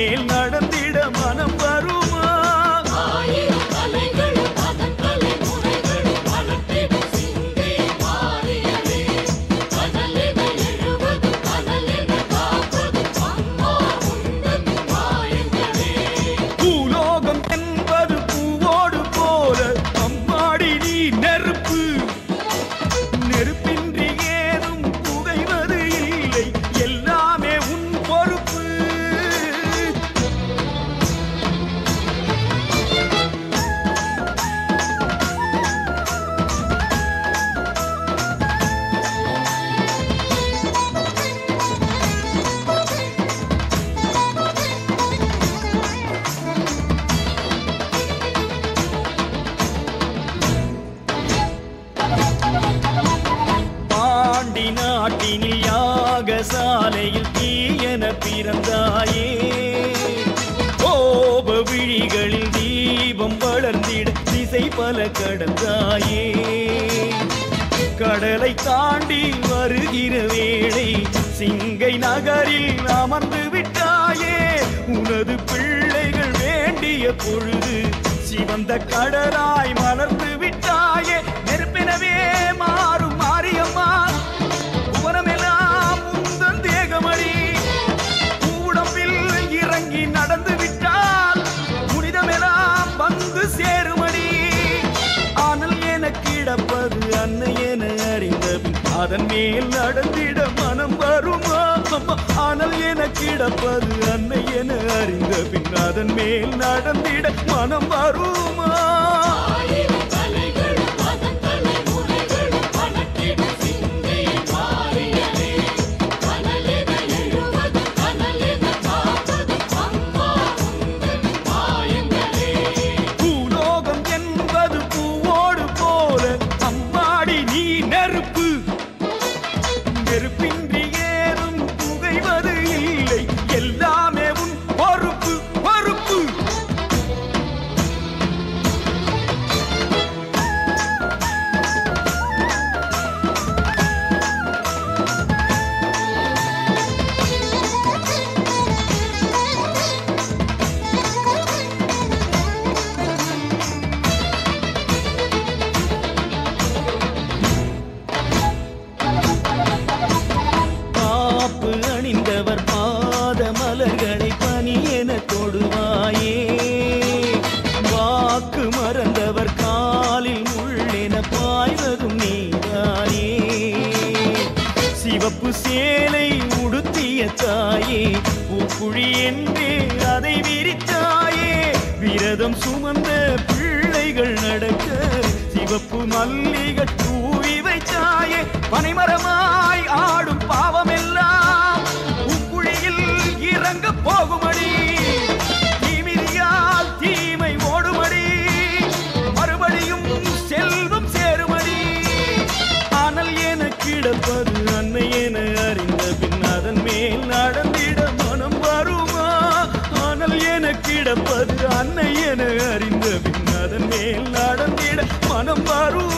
மேல் நடந்திட மனம் வருமா? பூலோகம் என்பது பூவோடு போல அம்மாடி நீ நெருப்பு. நெருப்பின்றி ஏதும் புகைவது இல்லை, எல்லாமே உன் பொறுப்பு. பாண்டி நாட்டினில் யாகசாலையில் தீயன பிறந்தாயே. கோப விழிகளில் தீபம் வளர்ந்திட திசை பல கடந்தாயே. கடலை தாண்டி வருகிற வேளை சிங்கை நகரில் அமர்ந்து விட்டாயே. உனது பிள்ளைகள் வேண்டிய பொழுது சிவந்த கடலாய் மலர்ந்து விட்டாயே. நெருப்பினவே மாறும் மாரியம்மா, புவனமெல்லாம் உந்தன் தேகமணி. உடம்பில் இறங்கி நடந்து விட்டால் புனிதமெல்லாம் வந்து சேருமணி. ஆனால் என கிடப்பது அன்னை என அறிந்த பின் அதன் மேல் நடந்திட மனம் வருமா? ஆனால் என கிடப்பது அன்னை என அறிந்த பின் அதன் மேல் நடந்திட மனம் வருமா? பூலோகம் என்பது பூவோடு போல அம்மாடி நீ நெருப்பு. நெருப்பின்றி ஏதும் புகைவது இல்லை, எல்லாமே உன் பொறுப்பு பொறுப்பு. காப்பு அணிந்தவர் பாத மலர்களை பனி என தொடுவாயே. வாக்கு மறந்தவர் காலில் முள்ளென பாய்வதும் நீதானே. சிவப்பு சேலை உடுத்திய தாயே, பூக்குழி என்றே அதை விரித்தாயே. விரதம் சுமந்த பிள்ளைகள் நடக்க சிவப்பு மல்லிகள் தூவி வைத்தாயே. பனைமரமாய் ஆடும் பாவமெல்லாம் உக்குழியில் இறங்க போகுமடி. தீமிதியால் தீமை ஓடுமடி, மறுபடியும் செல்வம் சேருமடி. ஆனால் என கிடப்பது அன்னை என அறிந்த பின் அதன் மேல் நடந்திட மனம் வருமா? ஆனால் என கிடப்பது அன்னை என அறிந்த பின் அதன் மேல் நடந்திட மனம் வருமா?